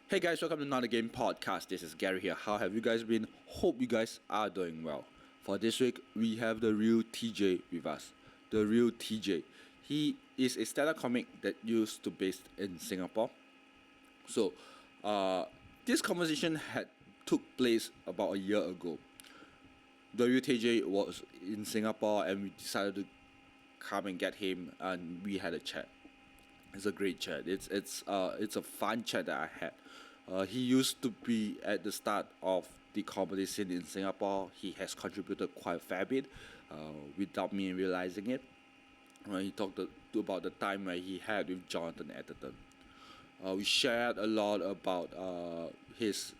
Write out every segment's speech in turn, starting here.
Hey guys, welcome to Another Game Podcast. This is Gary here. How have you guys been? Hope you guys are doing well. For this week, we have the real TJ with us. The real TJ. He is a stand-up comic that used to based in Singapore. So, this conversation had took place about a year ago. The real TJ was in Singapore and we decided to come and get him and we had a chat. It's a great chat. It's a fun chat that I had. He used to be at the start of the comedy scene in Singapore. He has contributed quite a fair bit, without me realizing it. He talked about the time where he had with Jonathan Atherton. We shared a lot about his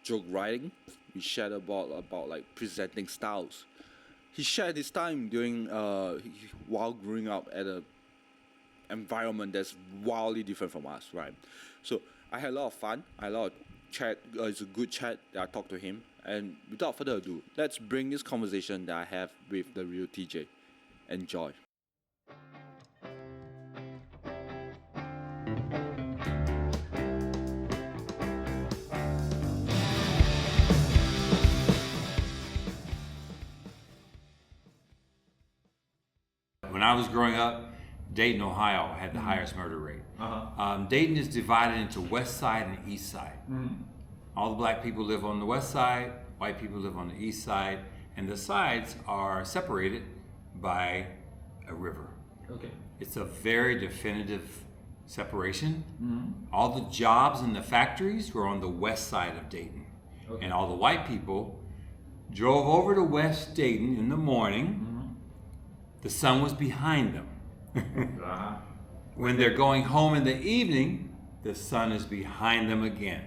joke writing. We shared about like presenting styles. He shared his time during while growing up at a environment that's wildly different from us, right? So I had a lot of fun. I had a lot of chat. It's a good chat that I talked to him. And without further ado, let's bring this conversation that I have with the real TJ. Enjoy. When I was growing up, Dayton, Ohio had the highest murder rate. Dayton is divided into west side and east side. All the black people live on the west side, white people live on the east side, and the sides are separated by a river. Okay. It's a very definitive separation. All the jobs in the factories were on the west side of Dayton. Okay. And all the white people drove over to West Dayton in the morning. The sun was behind them. When they're going home in the evening, the sun is behind them again.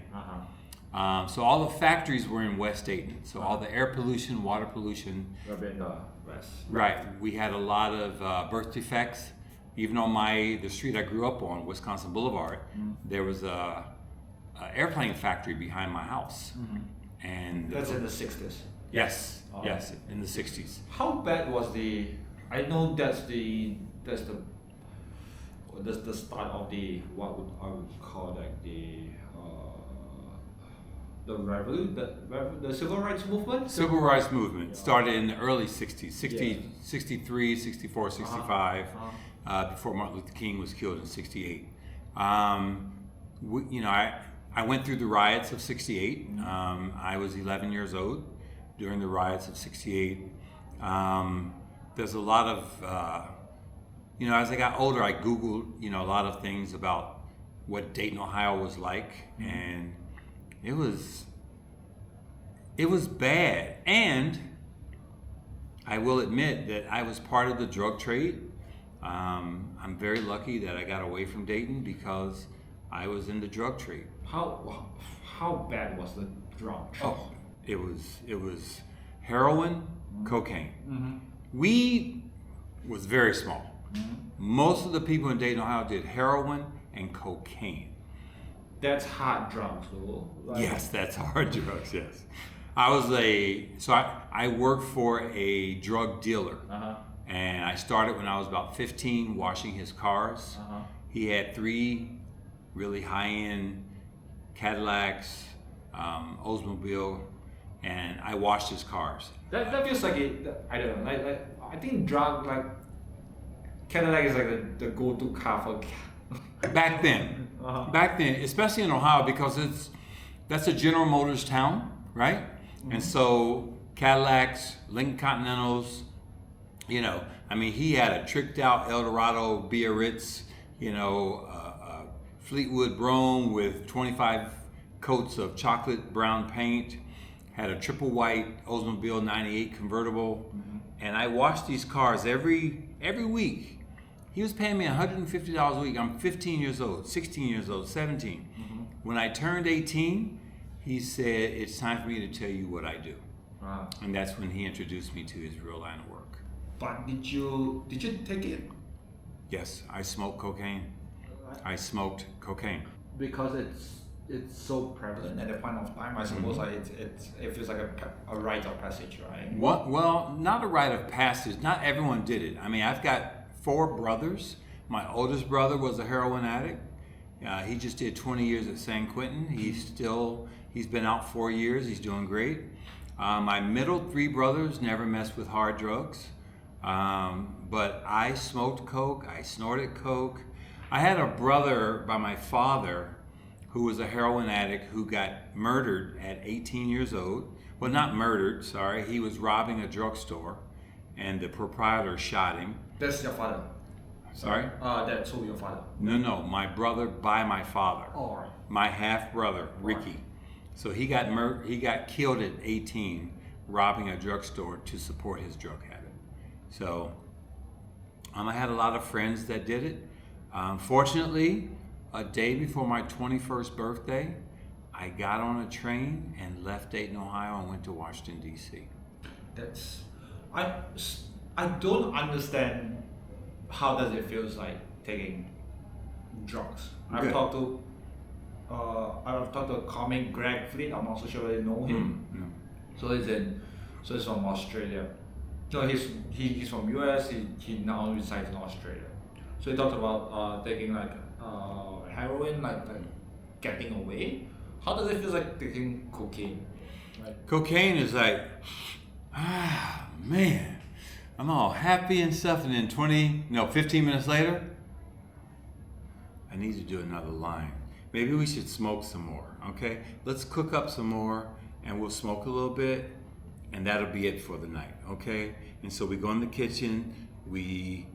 So all the factories were in West Dayton. So all the air pollution, water pollution. West. Right. We had a lot of birth defects. Even on the street I grew up on, Wisconsin Boulevard, there was a airplane factory behind my house. And That's in the 60s. yes, yes, in the 60s. How bad was I know that's the start of what I would call like the civil rights movement. Civil rights movement started in the early 60s, 63, 64, 65, before Martin Luther King was killed in 68. I went through the riots of 68. I was 11 years old during the riots of 68. There's a lot of, as I got older, I Googled, a lot of things about what Dayton, Ohio was like, and it was bad. And I will admit that I was part of the drug trade. I'm very lucky that I got away from Dayton because I was in the drug trade. How bad was the drug trade? Oh, it was heroin, cocaine. Weed was very small. Most of the people in Dayton, Ohio did heroin and cocaine. That's hard drugs, though. Right? Yes, that's hard drugs, yes. I worked for a drug dealer. And I started when I was about 15 washing his cars. He had 3 really high-end Cadillacs, Oldsmobile, and I washed his cars. That feels like I don't know. I think drug Cadillac is like the go-to car for. Back then, especially in Ohio, because that's a General Motors town, right? And so Cadillacs, Lincoln Continentals, he had a tricked out Eldorado Biarritz, Fleetwood Brougham with 25 coats of chocolate brown paint, had a triple white Oldsmobile 98 convertible, and I washed these cars every week. He was paying me $150 a week. I'm 15 years old, 16 years old, 17. When I turned 18, he said, "It's time for me to tell you what I do." And that's when he introduced me to his real line of work. But did you take it? Yes, I smoked cocaine. I smoked cocaine. Because it's so prevalent at the point of time. I suppose it feels like a rite of passage, right? Well, not a rite of passage. Not everyone did it. I've got 4 brothers. My oldest brother was a heroin addict. He just did 20 years at San Quentin. He's been out 4 years. He's doing great. My middle three brothers never messed with hard drugs. But I smoked coke. I snorted coke. I had a brother by my father who was a heroin addict who got murdered at 18 years old. Well, not murdered, sorry. He was robbing a drugstore and the proprietor shot him. That's your father. Sorry? That's who your father. No, my brother by my father. All right. My half brother, Ricky. So he got killed at 18 robbing a drugstore to support his drug habit. So I had a lot of friends that did it. Fortunately, a day before my 21st birthday, I got on a train and left Dayton, Ohio, and went to Washington, D.C. I don't understand how does it feels like taking drugs. I've talked to a comic, Greg Fleet. I'm not so sure whether you know him. So he's from Australia. No, he's from US. He now resides in Australia. So he talked about taking like heroin, like getting away. How does it feel like taking cocaine? Cocaine is like, man, I'm all happy and stuff, and then 15 minutes later, I need to do another line. Maybe we should smoke some more, okay? Let's cook up some more, and we'll smoke a little bit, and that'll be it for the night, okay? And so we go in the kitchen, we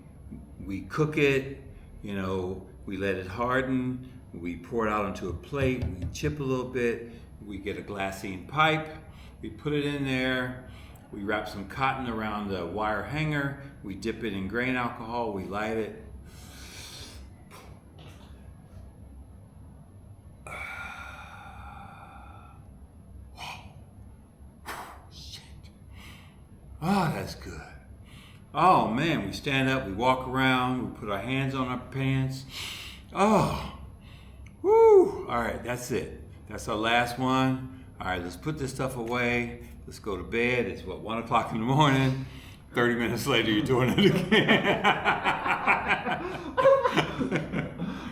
cook it, we let it harden, we pour it out onto a plate, we chip a little bit, we get a glassine pipe, we put it in there, we wrap some cotton around the wire hanger, we dip it in grain alcohol, we light it. Shit. Oh, that's good. Oh man, we stand up, we walk around, we put our hands on our pants. Oh, woo! All right, that's it. That's our last one. All right, let's put this stuff away. Let's go to bed. It's 1 o'clock in the morning. 30 minutes later, you're doing it again.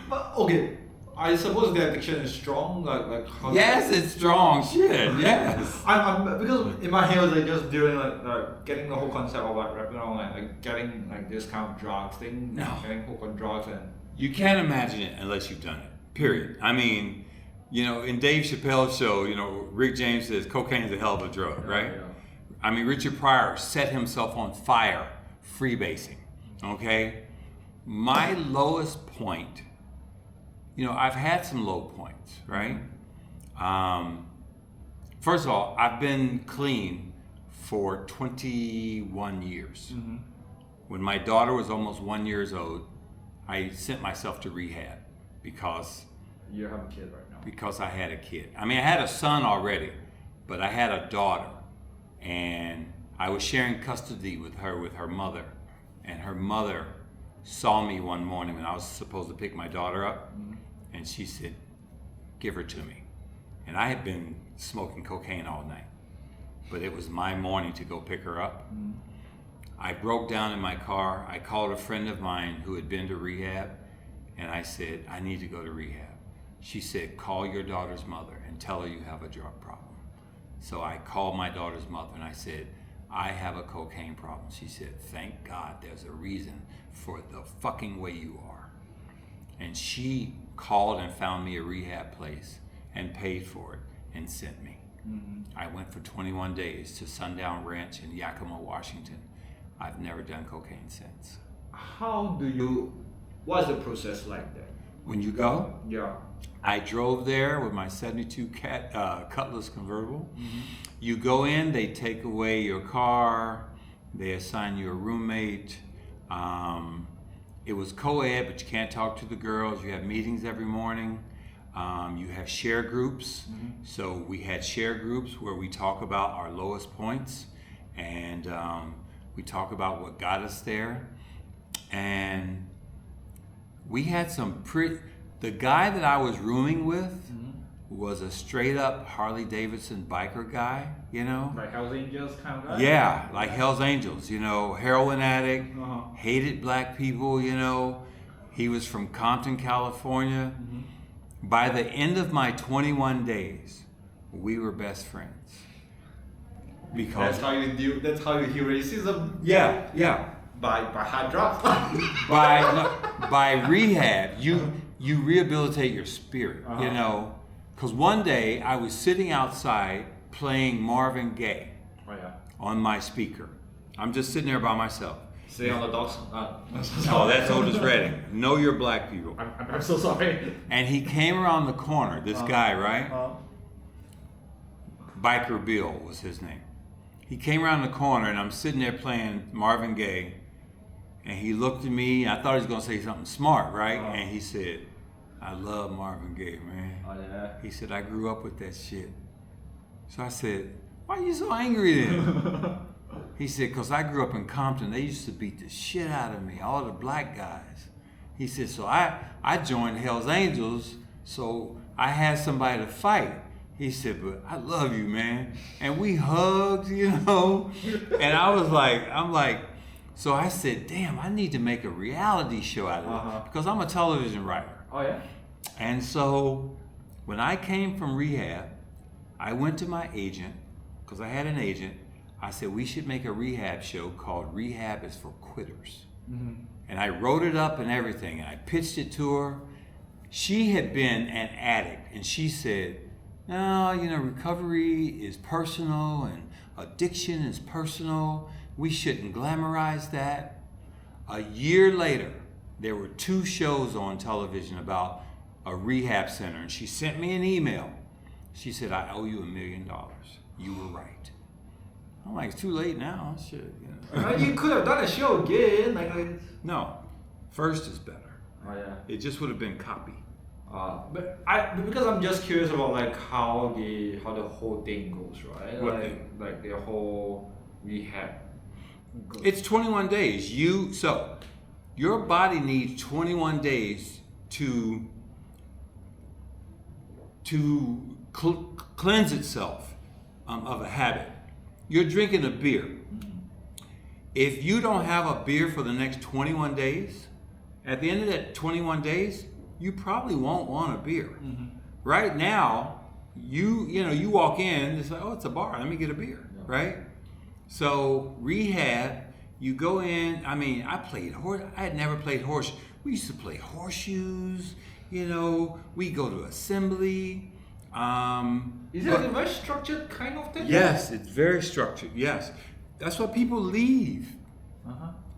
But okay, I suppose the addiction is strong. Like how Yes, it's strong. Shit, yes. I'm because in my head I was like just doing like getting the whole concept of like wrapping around like getting like this kind of drugs thing. No. Getting hooked on drugs and. You can't imagine it unless you've done it. Period. I mean, in Dave Chappelle's show, Rick James says cocaine's a hell of a drug, right? Yeah. I mean, Richard Pryor set himself on fire freebasing, okay? My lowest point, I've had some low points, right? First of all, I've been clean for 21 years. Mm-hmm. When my daughter was almost 1 year old, I sent myself to rehab because You have a kid right now. because I had a kid. I mean, I had a son already, but I had a daughter, and I was sharing custody with her mother, and her mother saw me one morning when I was supposed to pick my daughter up, and she said, "Give her to me." And I had been smoking cocaine all night, but it was my morning to go pick her up. I broke down in my car. I called a friend of mine who had been to rehab, and I said, "I need to go to rehab." She said, "Call your daughter's mother and tell her you have a drug problem." So I called my daughter's mother and I said, "I have a cocaine problem." She said, "Thank God there's a reason for the fucking way you are." And she called and found me a rehab place and paid for it and sent me. I went for 21 days to Sundown Ranch in Yakima, Washington. I've never done cocaine since. What's the process like that? When you go, Yeah. I drove there with my 72 Cutlass convertible. You go in, they take away your car, they assign you a roommate. It was co-ed, but you can't talk to the girls. You have meetings every morning. You have share groups. So we had share groups where we talk about our lowest points, and we talk about what got us there. And we had some the guy that I was rooming with was a straight up Harley Davidson biker guy, Like Hells Angels kind of guy? Yeah, like Hell's Angels, heroin addict, hated black people, He was from Compton, California. By the end of my 21 days, we were best friends. Because That's how you deal. That's how you heal racism. yeah. By hard drugs. by rehab, you rehabilitate your spirit, you know. Because one day I was sitting outside playing Marvin Gaye Oh yeah. on my speaker. I'm just sitting there by myself. Stay on the dogs. Oh, that's Otis Redding. Know your black people. I'm so sorry. And he came around the corner, this guy, right? Biker Bill was his name. He came around the corner and I'm sitting there playing Marvin Gaye. And he looked at me, I thought he was gonna say something smart, right? And he said, I love Marvin Gaye, man. Oh yeah. He said, I grew up with that shit. So I said, why are you so angry then? He said, because I grew up in Compton. They used to beat the shit out of me, all the black guys. He said, so I joined Hell's Angels, so I had somebody to fight. He said, but I love you, man. And we hugged, you know. And I'm like, so I said, damn, I need to make a reality show out of it because I'm a television writer. Oh yeah. And so when I came from rehab, I went to my agent, because I had an agent. I said, we should make a rehab show called Rehab is for Quitters. And I wrote it up and everything, and I pitched it to her. She had been an addict, and she said, no, you know, recovery is personal and addiction is personal. We shouldn't glamorize that. A year later, there were 2 shows on television about a rehab center, and she sent me an email. She said, I owe you $1 million. You were right. I'm like, it's too late now. Shit, you know. You could have done a show again. No, first is better. Oh yeah. It just would have been copy. But because I'm just curious about like how the whole thing goes, right? What like the whole rehab. It's 21 days. So your body needs 21 days to cleanse itself of a habit. You're drinking a beer. If you don't have a beer for the next 21 days, at the end of that 21 days, you probably won't want a beer. Right now, you walk in, it's like, oh, it's a bar, let me get a beer, right? So rehab, you go in, I mean, I had never played horse. We used to play horseshoes, you know, we go to assembly. Is it a very structured kind of thing? Yes, it's very structured, yes. That's why people leave.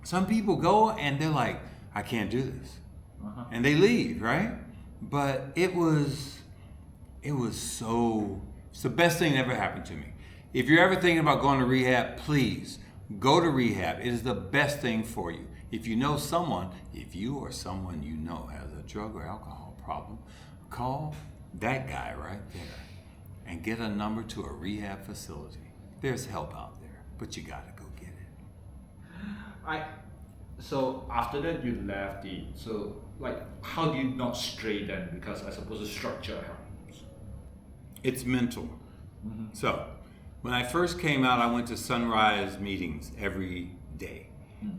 Some people go and they're like, I can't do this. And they leave, right? But it's the best thing that ever happened to me. If you're ever thinking about going to rehab, please go to rehab. It is the best thing for you. If you or someone you know has a drug or alcohol problem, call that guy right there and get a number to a rehab facility. There's help out there, but you gotta go get it. So after that you left so like how do you not stray then? Because I suppose the structure helps. It's mental. So when I first came out, I went to sunrise meetings every day.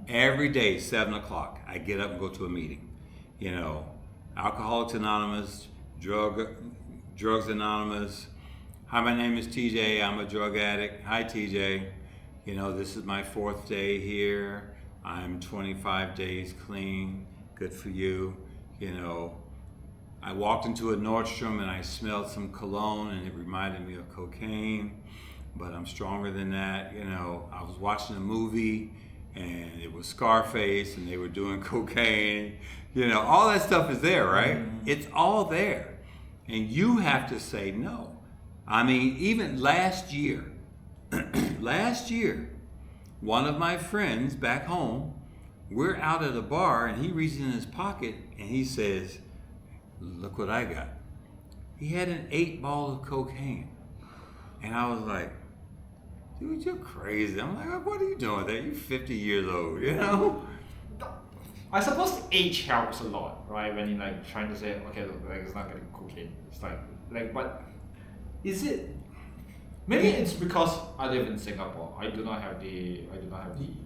Every day, 7 o'clock, I get up and go to a meeting. You know, Alcoholics Anonymous, Drugs Anonymous. Hi, my name is TJ. I'm a drug addict. Hi, TJ. You know, this is my 4th day here. I'm 25 days clean. Good for you. You know, I walked into a Nordstrom and I smelled some cologne and it reminded me of cocaine, but I'm stronger than that. You know, I was watching a movie and it was Scarface and they were doing cocaine. You know, all that stuff is there, right? It's all there. And you have to say no. I mean, even last year, one of my friends back home, we're out at a bar and he reaches in his pocket and he says, look what I got. He had an 8-ball of cocaine. And I was like, dude, you're crazy. I'm like, what are you doing with that? You're 50 years old, you know? I suppose age helps a lot, right? When you're like trying to say, okay, look, like it's not getting cocaine. It's like, but is it? Maybe it's because I live in Singapore. I do not have the.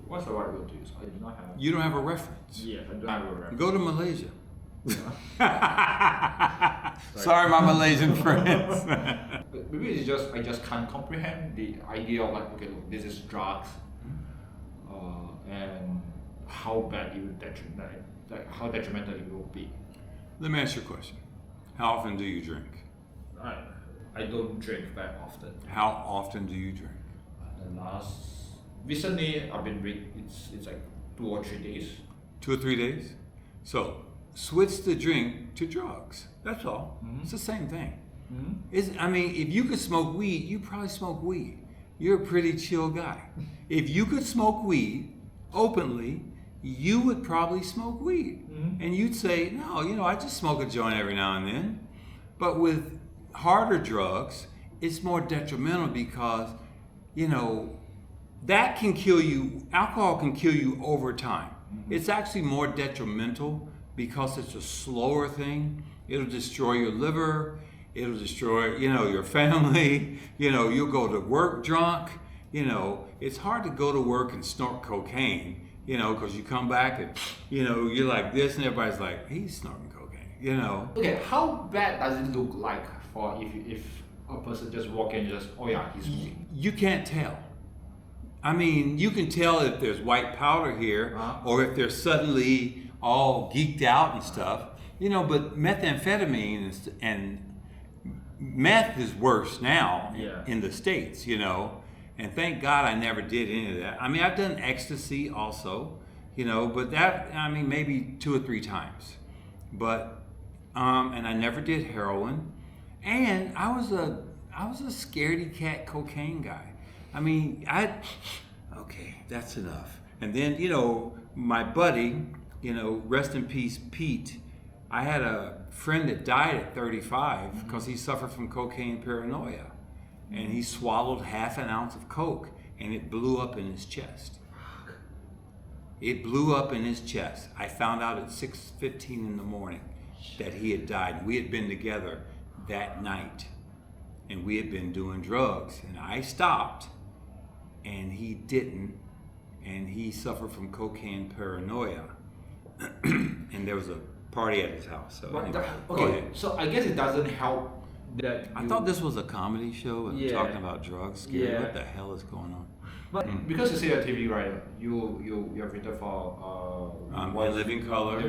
What's the right word to use? I do not have. You don't have a reference. Yes, I don't have a reference. Go to Malaysia. Sorry, my Malaysian friends. But maybe it's just I just can't comprehend the idea of like, okay, look, this is drugs, and how bad it would like how detrimental it will be. Let me ask you a question. How often do you drink? I don't drink very often. How often do you drink? Recently I've been it's like 2 or 3 days. 2 or 3 days? So switch the drink to drugs. That's all. It's the same thing. I mean, if you could smoke weed, you probably smoke weed. You're a pretty chill guy. If you could smoke weed openly, you would probably smoke weed. And you'd say, no, I just smoke a joint every now and then. But with harder drugs, it's more detrimental because, that can kill you. Alcohol can kill you over time. It's actually more detrimental because it's a slower thing. It'll destroy your liver. It'll destroy, your family. You'll go to work drunk. It's hard to go to work and snort cocaine, because you come back and, you're like this and everybody's like, he's snorting cocaine, Okay, how bad does it look like for if a person just walk in and just, oh yeah, he's smoking? You can't tell. I mean, you can tell if there's white powder here or if they're suddenly all geeked out and stuff, but methamphetamine and meth is worse now in the States, and thank God I never did any of that. I mean, I've done ecstasy also, but that, maybe 2 or 3 times, but, and I never did heroin, and I was a scaredy cat cocaine guy. Okay, that's enough. And then, my buddy, rest in peace, Pete, I had a friend that died at 35 because he suffered from cocaine paranoia. And he swallowed half an ounce of coke and it blew up in his chest. It blew up in his chest. I found out at 6:15 in the morning that he had died. We had been together that night and we had been doing drugs. And I stopped and he didn't. And he suffered from cocaine paranoia. And there was a party at his house. So anyway, go ahead. So I guess it doesn't help that I thought this was a comedy show and talking about drugs. Scary. Yeah. What the hell is going on? But because you say a TV writer, you have written for Living Color,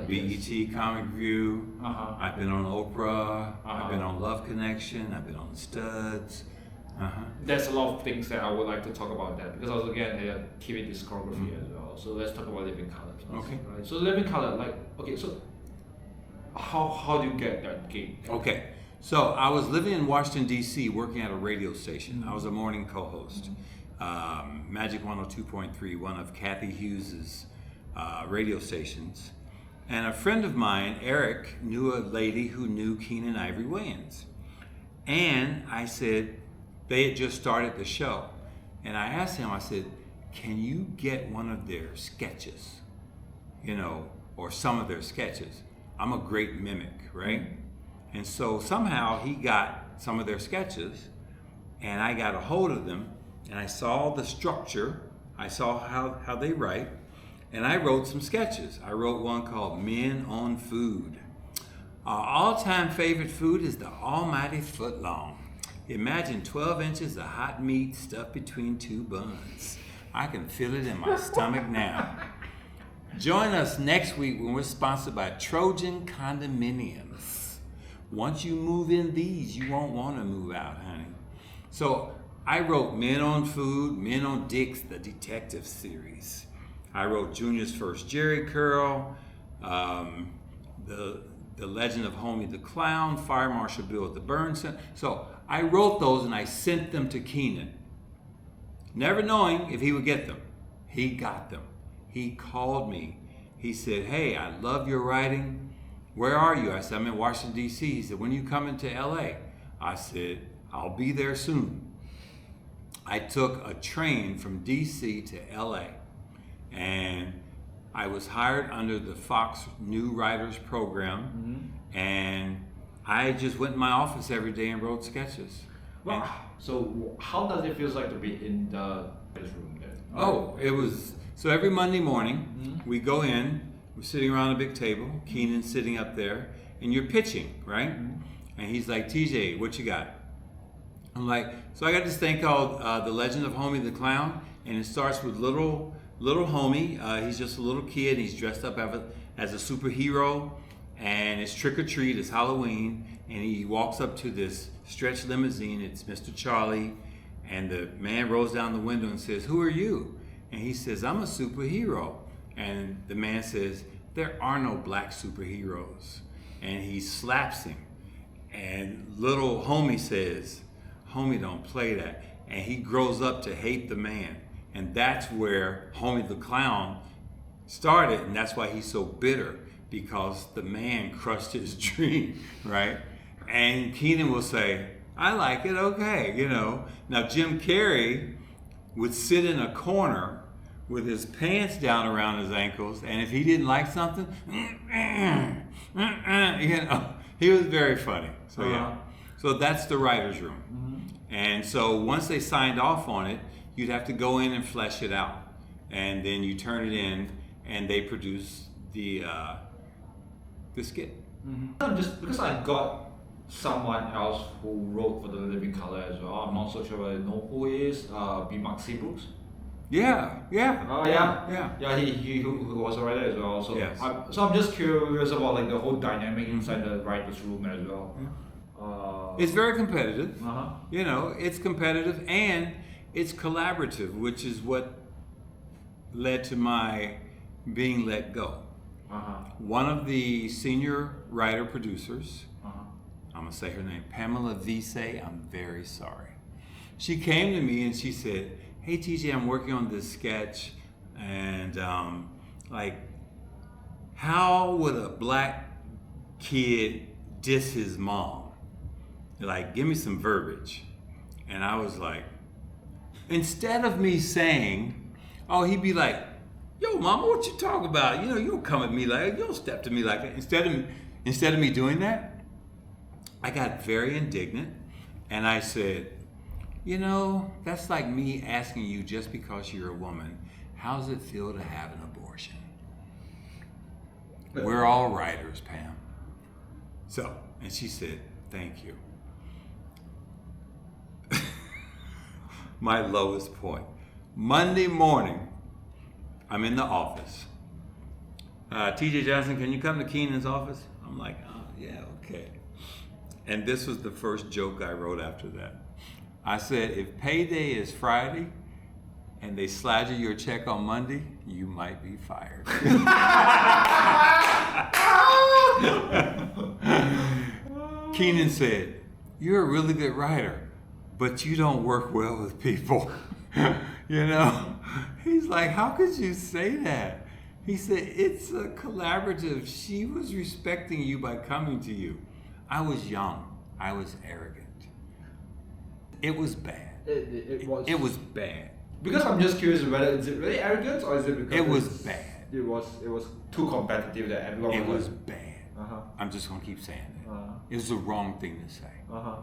BET, yes. Comic View. I've been on Oprah. Uh-huh. I've been on Love Connection. I've been on Studs. There's a lot of things that I would like to talk about that because also again a TV discography as well. So let's talk about Living Color first. Okay. Right. So Living Color, so how do you get that gig? Okay. So I was living in Washington D.C. working at a radio station. I was a morning co-host. Magic 102.3, one of Kathy Hughes's radio stations. And a friend of mine, Eric, knew a lady who knew Keenan Ivory Wayans. And I said, they had just started the show. And I asked him, I said, can you get one of their sketches? Or some of their sketches. I'm a great mimic, right? And so somehow he got some of their sketches and I got a hold of them and I saw the structure. I saw how they write and I wrote some sketches. I wrote one called Men on Food. Our all-time favorite food is the almighty footlong. Imagine 12 inches of hot meat stuffed between 2 buns. I can feel it in my stomach now. Join us next week when we're sponsored by Trojan Condominiums. Once you move in these, you won't want to move out, honey. So I wrote Men on Food, Men on Dicks, the detective series. I wrote Junior's First Jerry Curl, the Legend of Homie the Clown, Fire Marshal Bill at the Burn Center. So I wrote those and I sent them to Keenan, never knowing if he would get them. He got them. He called me. He said, hey, I love your writing. Where are you? I said, I'm in Washington, D.C. He said, when are you coming to L.A.? I said, I'll be there soon. I took a train from D.C. to L.A. and I was hired under the Fox New Writers Program, and I just went in my office every day and wrote sketches. Wow. So how does it feel like to be in the room then? Oh, it was, so every Monday morning, we go in, We're sitting around a big table. Keenan's sitting up there, and you're pitching, right? And he's like, TJ, what you got? I'm like, so I got this thing called The Legend of Homie the Clown, and it starts with little Homie. He's just a little kid. He's dressed up as a superhero, and it's trick or treat. It's Halloween, and he walks up to this stretch limousine. It's Mr. Charlie, and the man rolls down the window and says, "Who are you?" And he says, "I'm a superhero." And the man says, "There are no black superheroes." And he slaps him. And little Homie says, "Homie, don't play that." And he grows up to hate the man. And that's where Homie the Clown started. And that's why he's so bitter, because the man crushed his dream, right? And Keenan will say, "I like it, okay," you know. Now Jim Carrey would sit in a corner with his pants down around his ankles, and if he didn't like something, you know, he was very funny. So yeah, so that's the writer's room. And so once they signed off on it, you'd have to go in and flesh it out, and then you turn it in, and they produce the skit. Just because I got someone else who wrote for The Living Color as well, I'm not so sure whether you know who he is. B. Mark Seabrook. Yeah. He was a writer as well. So Yes. I'm just curious about like the whole dynamic inside the writers' room as well. It's very competitive. Uh-huh. You know, it's competitive and it's collaborative, which is what led to my being let go. One of the senior writer producers, I'm gonna say her name, Pamela Vise, I'm very sorry. She came to me and she said, "Hey TJ, I'm working on this sketch, and like, how would a black kid diss his mom? Like, give me some verbiage." And I was like, instead of me saying, oh, he'd be like, "Yo, mama, what you talk about? You know, you don't come at me like, you don't step to me like that." Instead of me doing that, I got very indignant, and I said, "You know, that's like me asking you, just because you're a woman, how does it feel to have an abortion?" We're all writers, Pam. So, and she said, "Thank you." My lowest point. Monday morning, I'm in the office. TJ Johnson, can you come to Keenan's office? I'm like, "Oh, yeah, okay." And this was the first joke I wrote after that. I said, if payday is Friday and they slide you your check on Monday, you might be fired. Keenan said, "You're a really good writer, but you don't work well with people." You know? He's like, "How could you say that?" He said, "It's a collaborative. She was respecting you by coming to you." I was young. I was arrogant. It was bad. It was. It was bad. Because I'm just curious whether is it really arrogance or is it because It was bad. It was too competitive that everyone It was like, bad. Uh-huh. I'm just gonna keep saying that. Uh-huh. It was the wrong thing to say. Uh-huh.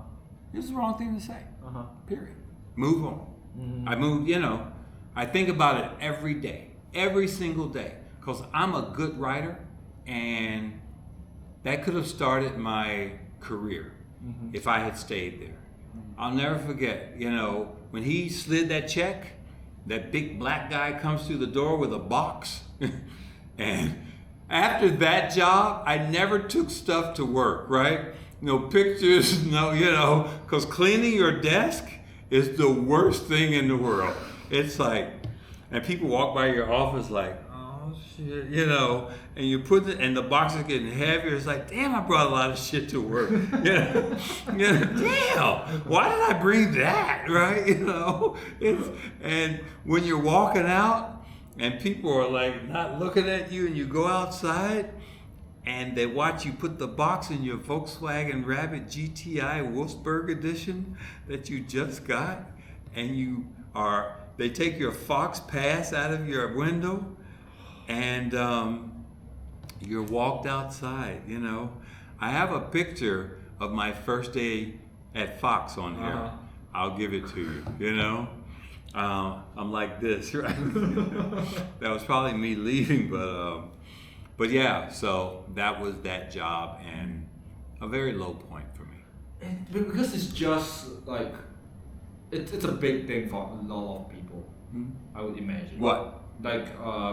It was the wrong thing to say. Uh-huh. Period. Move on. Mm-hmm. I move, you know, I think about it every day, every single day, because I'm a good writer, and that could have started my career if I had stayed there. I'll never forget, you know, when he slid that check, that big black guy comes through the door with a box. And after that job, I never took stuff to work, right? No pictures, no, you know, because cleaning your desk is the worst thing in the world. It's like, and people walk by your office like, "Oh shit," you know, and you put it, and the box is getting heavier. It's like, damn, I brought a lot of shit to work. You know, damn, why did I bring that, right? You know, and when you're walking out, and people are like not looking at you, and you go outside, and they watch you put the box in your Volkswagen Rabbit GTI Wolfsburg edition that you just got, and they take your Fox Pass out of your window, and you're walked outside, you know. I have a picture of my first day at Fox on here. I'll give it to you, you know. I'm like this, right? That was probably me leaving, but But yeah, so that was that job and a very low point for me. And because it's just like it's a big thing for a lot of people. I would imagine. What? Like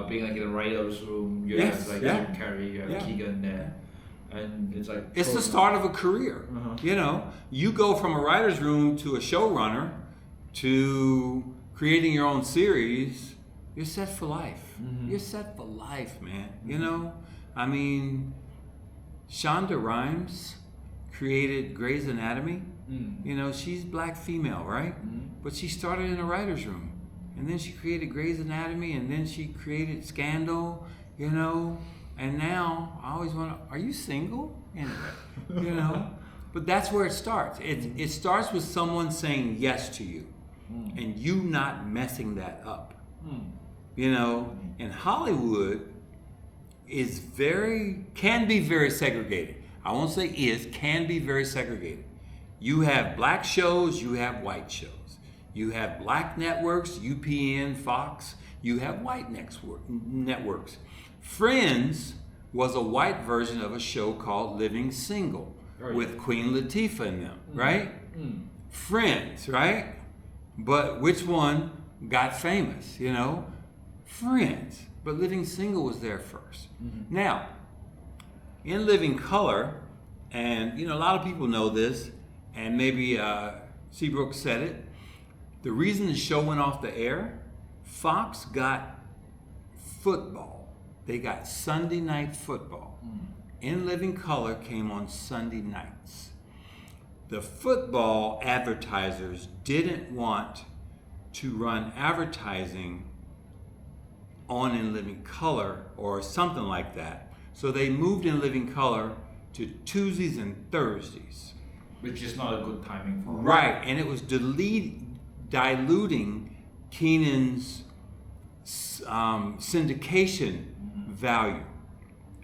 being like in a writer's room, you Yes, have like yeah. Jim Carrey, you have Yeah. Keegan there, and it's like It's the start of a career. You know, you go from a writer's room to a showrunner to creating your own series. You're set for life. You're set for life, man. You know, I mean, Shonda Rhimes created Grey's Anatomy. You know, she's black female, right? But she started in a writer's room. And then she created Grey's Anatomy, and then she created Scandal, you know. And now, I always want to, are you single? Anyway, you know. But that's where it starts. It starts with someone saying yes to you, and you not messing that up. You know, and Hollywood can be very segregated. I won't say can be very segregated. You have black shows, you have white shows. You have black networks, UPN, Fox. You have white networks. Friends was a white version of a show called Living Single with Queen Latifah in them, right? Friends, right? But which one got famous, you know? Friends. But Living Single was there first. Now, in Living Color, and you know, a lot of people know this, and maybe Seabrook said it, the reason the show went off the air, Fox got football. They got Sunday night football. In Living Color came on Sunday nights. The football advertisers didn't want to run advertising on In Living Color or something like that. So they moved In Living Color to Tuesdays and Thursdays. Which is not a good timing for it. Right, and it was diluting Keenan's syndication value.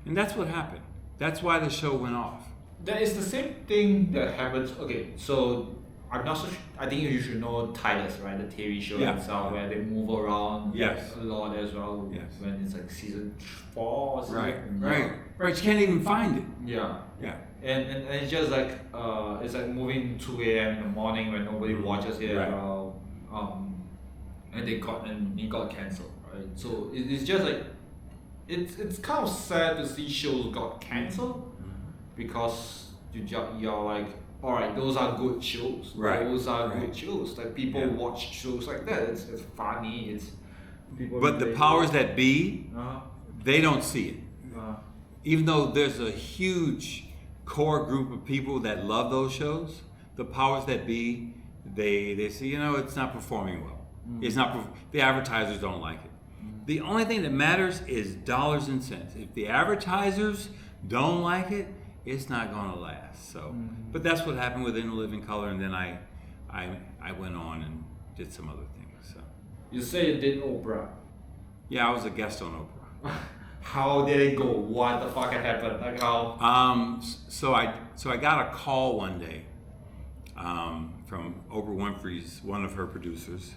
And that's what happened. That's why the show went off. That is the same thing that happens. Okay, so I'm not so sure. I think you should know Titus, right? The TV show itself, where they move around Yes. a lot as well. Yes. When it's like season 4 or something. Right. You can't even find it. Yeah. Yeah. And it's just like it's like moving 2 a.m. in the morning when nobody watches it. Right. And it got cancelled, right? So it's just like it's kind of sad to see shows got cancelled because you're like, all right, those are good shows. Right. Those are good shows. Like people watch shows like that. It's funny. It's people. But the powers that be, they don't see it. Even though there's a huge core group of people that love those shows, the powers that be, they say, you know, it's not performing well. It's not. The advertisers don't like it. The only thing that matters is dollars and cents. If the advertisers don't like it, it's not going to last. So, but that's what happened with In Living Color, and then I went on and did some other things. So, You say you did Oprah. yeah, I was a guest on Oprah. How did it go? What the fuck happened? Like how? So I got a call one day from Oprah Winfrey's, one of her producers.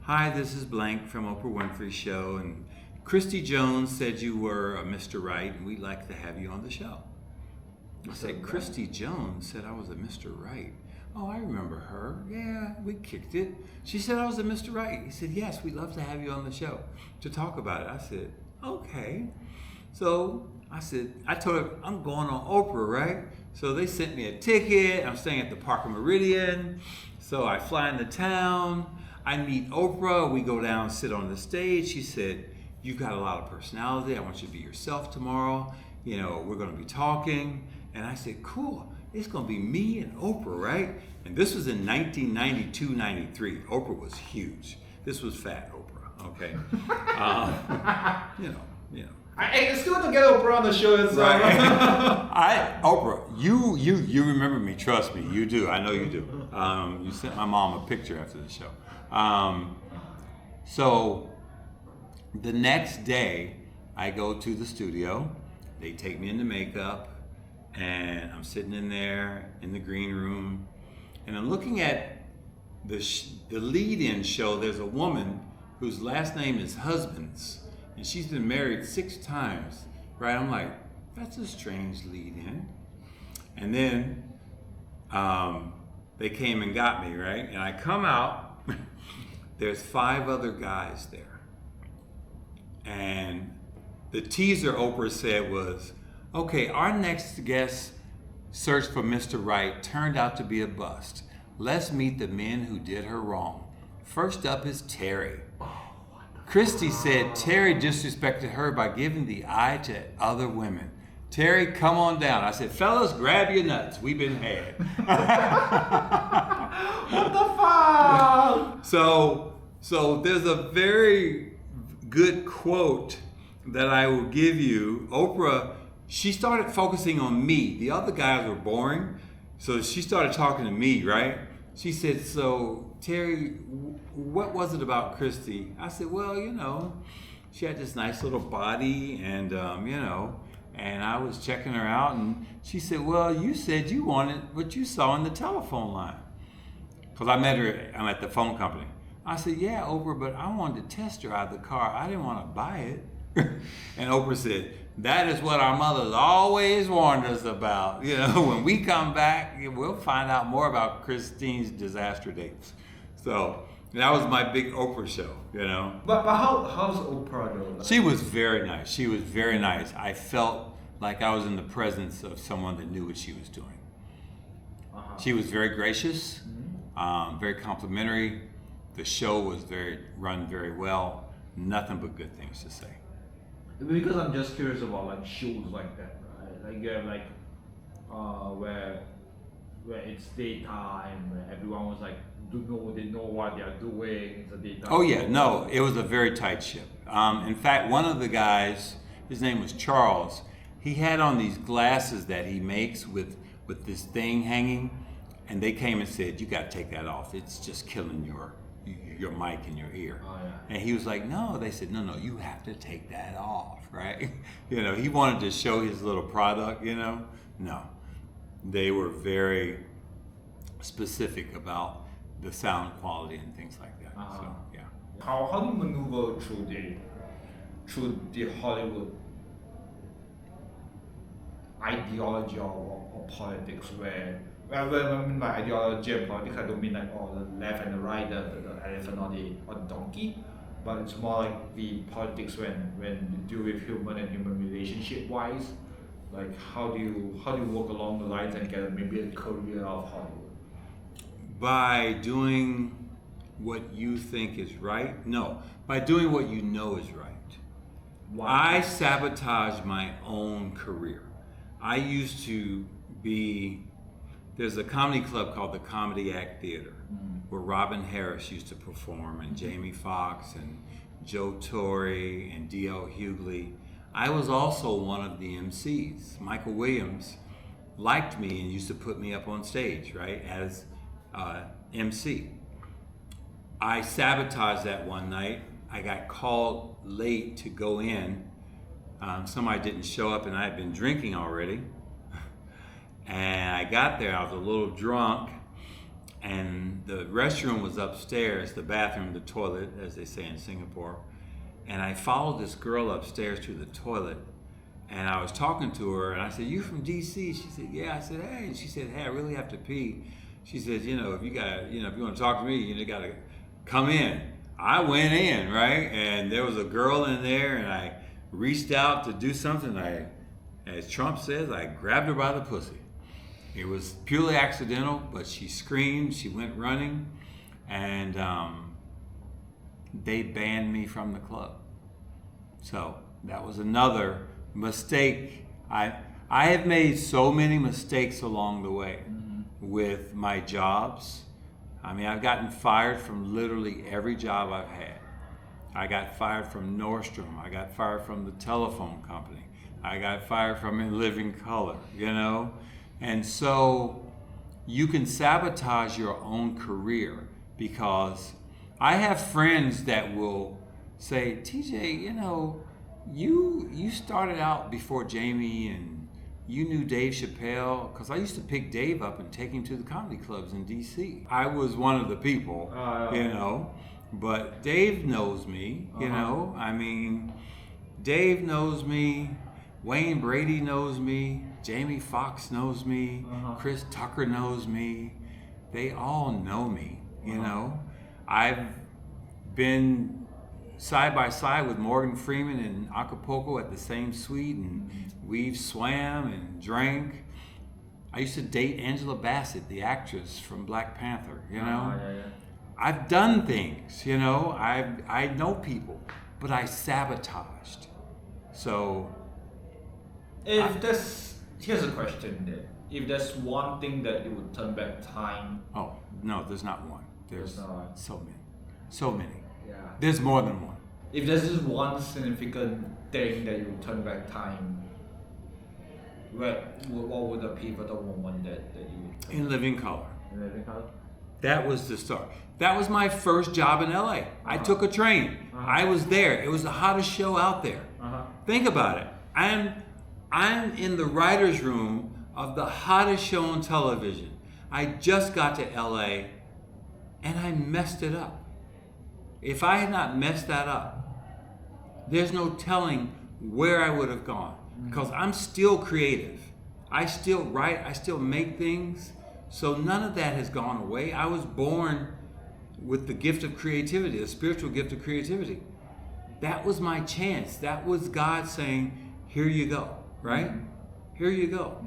Hi, this is blank from Oprah Winfrey Show, and Christy Jones said you were a Mr. Right, and we'd like to have you on the show. I said, Christy Jones said I was a Mr. Right. Oh, I remember her. Yeah, we kicked it. She said I was a Mr. Right. He said, yes, we'd love to have you on the show to talk about it. I said, okay. So I told her, I'm going on Oprah, right? So they sent me a ticket. I'm staying at the Parker Meridian. So I fly into town. I meet Oprah. We go down, sit on the stage. She said, you've got a lot of personality. I want you to be yourself tomorrow. You know, we're going to be talking. And I said, cool. It's going to be me and Oprah, right? And this was in 1992, 93. Oprah was huge. This was fat Oprah, okay? You know. I still want to get Oprah on the show itself. Right. Oprah, you remember me, trust me, you do. I know you do. You sent my mom a picture after the show. So the next day, I go to the studio. They take me into makeup, and I'm sitting in there in the green room, and I'm looking at the lead-in show. There's a woman whose last name is Husbands, and she's been married 6 times, right? I'm like, that's a strange lead in. And then they came and got me, right? And I come out, there's 5 other guys there. And the teaser Oprah said was, okay, our next guest search for Mr. Right turned out to be a bust. Let's meet the men who did her wrong. First up is Terry. Christy said Terry disrespected her by giving the eye to other women. Terry, come on down. I said, fellas, grab your nuts. We've been had. What the fuck? So there's a very good quote that I will give you. Oprah, she started focusing on me. The other guys were boring. So she started talking to me, right? She said, so Terry, what was it about Christy? I said, well, you know, she had this nice little body and, you know, and I was checking her out and she said, well, you said you wanted what you saw in the telephone line. Because I met her, I'm at the phone company. I said, yeah, Oprah, but I wanted to test her out of the car. I didn't want to buy it. And Oprah said, that is what our mothers always warned us about. You know, when we come back, we'll find out more about Christine's disaster dates. So that was my big Oprah show, you know. But how's Oprah though? She was very nice. She was very nice. I felt like I was in the presence of someone that knew what she was doing. She was very gracious, very complimentary. The show was run very well. Nothing but good things to say. Because I'm just curious about like shows like that, right? Like you have like where it's daytime, where everyone was like they know what they are doing. It's a daytime. Oh yeah, no, it was a very tight ship. In fact, one of the guys, his name was Charles. He had on these glasses that he makes with this thing hanging, and they came and said, "You got to take that off. It's just killing your mic in your ear." Oh, yeah. And he was like, no, they said, no, you have to take that off, right? You know, he wanted to show his little product, you know. No, they were very specific about the sound quality and things like that. So, yeah. How do you maneuver through the Hollywood ideology or politics where when I mean by ideology and politics, I don't mean like the left and the right, the elephant or the donkey, but it's more like the politics when you deal with human and human relationship wise. Like how do you work along the lines and get maybe a career out of Hollywood? By doing what you think is right? No, by doing what you know is right. Why? I sabotaged my own career. I used to be. There's a comedy club called the Comedy Act Theater, where Robin Harris used to perform, and Jamie Foxx, and Joe Torre, and D.L. Hughley. I was also one of the MCs. Michael Williams liked me and used to put me up on stage, right, as MC. I sabotaged that one night. I got called late to go in. Somebody didn't show up, and I had been drinking already. And I got there, I was a little drunk, and the restroom was upstairs, the bathroom, the toilet, as they say in Singapore. And I followed this girl upstairs to the toilet, and I was talking to her, and I said, "You from DC?" She said, "Yeah." I said, "Hey." And she said, "Hey, I really have to pee." She said, if you want to talk to me, you got to come in. I went in, right? And there was a girl in there, and I reached out to do something. As Trump says, I grabbed her by the pussy. It was purely accidental, but she screamed, she went running, and they banned me from the club. So that was another mistake. I have made so many mistakes along the way with my jobs. I mean, I've gotten fired from literally every job I've had. I got fired from Nordstrom. I got fired from the telephone company. I got fired from In Living Color, you know? And so you can sabotage your own career, because I have friends that will say, TJ, you started out before Jamie, and you knew Dave Chappelle, because I used to pick Dave up and take him to the comedy clubs in DC. I was one of the people, but Dave knows me, I mean, Dave knows me. Wayne Brady knows me. Jamie Foxx knows me. Chris Tucker knows me. They all know me, you know. I've been side by side with Morgan Freeman in Acapulco at the same suite, and we've swam and drank. I used to date Angela Bassett, the actress from Black Panther, you know. I've done things, you know. I know people, but I sabotaged. So here's a question then. If there's one thing that you would turn back time. Oh, no, there's not one. There's not. so many. So many. Yeah. There's more than one. If there's just one significant thing that you would turn back time, what would the pivotal moment that you would In Living Color. In Living Color? That was the start. That was my first job in LA. I took a train. I was there. It was the hottest show out there. Think about it. I'm in the writer's room of the hottest show on television. I just got to LA and I messed it up. If I had not messed that up, there's no telling where I would have gone, because I'm still creative. I still write, I still make things. So none of that has gone away. I was born with the gift of creativity, the spiritual gift of creativity. That was my chance. That was God saying, here you go, right? Here you go.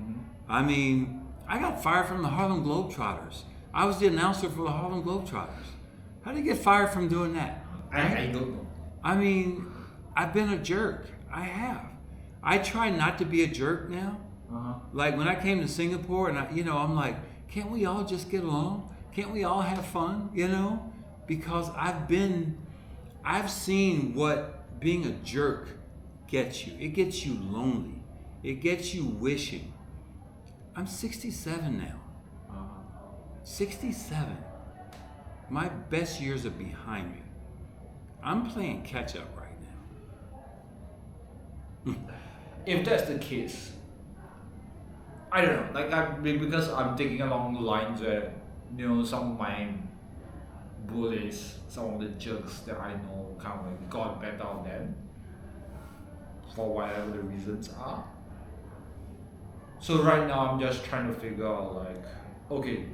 I mean, I got fired from the Harlem Globetrotters. I was the announcer for the Harlem Globetrotters. How did you get fired from doing that? I don't know. I mean, I've been a jerk. I have. I try not to be a jerk now. Like when I came to Singapore and I'm like, can't we all just get along? Can't we all have fun? You know? Because I've seen what being a jerk gets you. It gets you lonely. It gets you wishing. I'm 67 now. 67. My best years are behind me. I'm playing catch up right now. If that's the case, I don't know. Because I'm thinking along the lines where some of my bullies, some of the jerks that I know, kind of like got better on them for whatever the reasons are. So right now I'm just trying to figure out okay,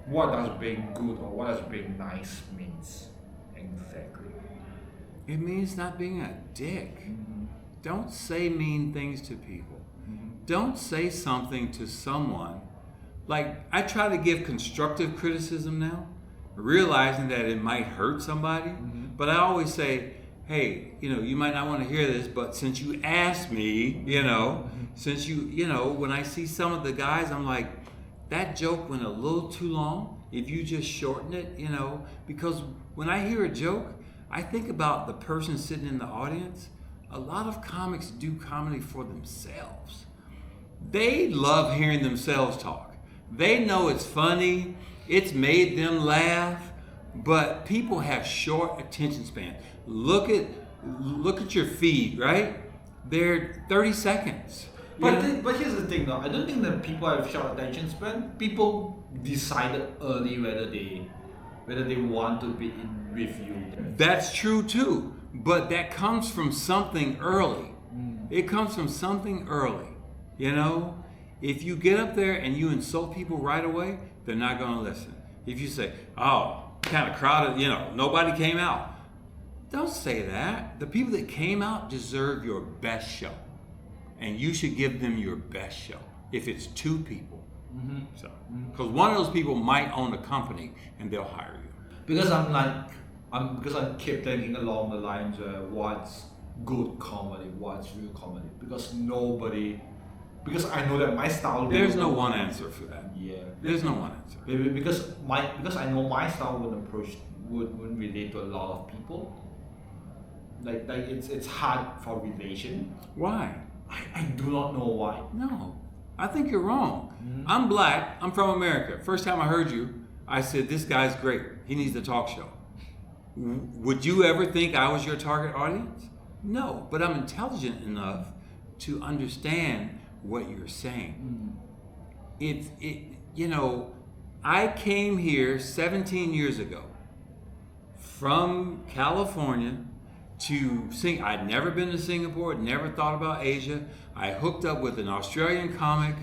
what does being good or what does being nice means exactly? It means not being a dick. Don't say mean things to people. Don't say something to someone. Like, I try to give constructive criticism now, realizing that it might hurt somebody. But I always say, hey, you might not want to hear this, but since you asked me, since when I see some of the guys, I'm like, that joke went a little too long. If you just shorten it, because when I hear a joke, I think about the person sitting in the audience. A lot of comics do comedy for themselves. They love hearing themselves talk. They know it's funny. It's made them laugh. But people have short attention span. Look at your feed, right? They're 30 seconds. But here's the thing, though. I don't think that people have short attention span. People decided early whether they want to be in with you. That's true too. But that comes from something early. It comes from something early. If you get up there and you insult people right away, they're not going to listen. If you say, oh, kind of crowded, nobody came out. Don't say that. The people that came out deserve your best show. And you should give them your best show. If it's two people. Because one of those people might own a company and they'll hire you. Because I keep thinking along the lines of what's good comedy, what's real comedy. Because I know that my style. There's no one answer for that. Yeah. There's no one answer. Because I know my style wouldn't relate to a lot of people. Like it's hard for relation. Why? I do not know why. No, I think you're wrong. I'm black. I'm from America. First time I heard you, I said, this guy's great. He needs a talk show. Would you ever think I was your target audience? No, but I'm intelligent enough to understand what you're saying. I came here 17 years ago from California to sing. I'd never been to Singapore, never thought about Asia. I hooked up with an Australian comic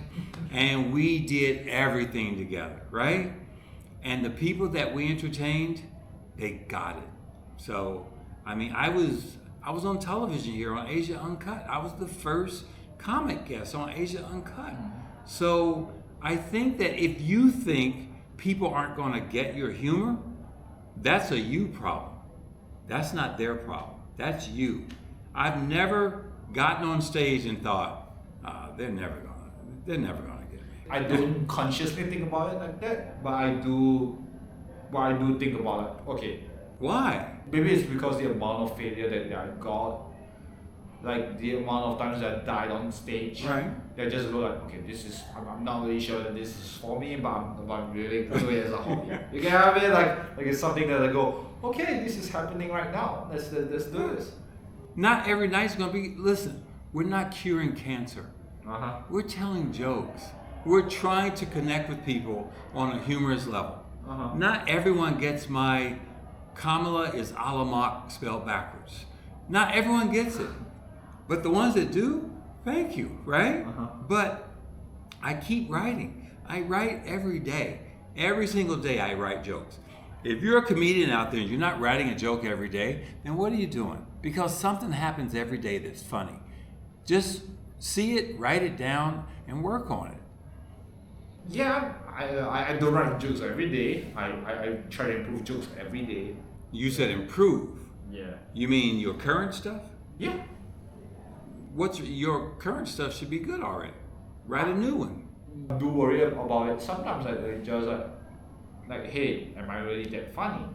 and we did everything together, right? And the people that we entertained, they got it. So, I mean, I was on television here on Asia Uncut. I was the first comic guest on Asia Uncut. So I think that if you think people aren't going to get your humor, that's a you problem. That's not their problem. That's you. I've never gotten on stage and thought, they're never gonna get me. I don't consciously think about it like that, but I do think about it. Okay, Why? maybe it's because the amount of failure that I got, like the amount of times that I died on stage. Right. They just go like, okay, I'm not really sure that this is for me, but I'm really doing it as a hobby. You get what I mean? Like it's something that I go, okay, this is happening right now. Let's do this. Not every night's gonna be, listen, we're not curing cancer. Uh-huh. We're telling jokes. We're trying to connect with people on a humorous level. Uh-huh. Not everyone gets my Kamala is Alamak spelled backwards. Not everyone gets it. But the ones that do, thank you, right? Uh-huh. But I keep writing. I write every day. Every single day I write jokes. If you're a comedian out there and you're not writing a joke every day, then what are you doing? Because something happens every day that's funny. Just see it, write it down, and work on it. Yeah, I don't write jokes every day. I try to improve jokes every day. You said improve. Yeah. You mean your current stuff? Yeah. What's your current stuff should be good already. Write a new one. I do worry about it. Sometimes I just like, hey, am I really that funny?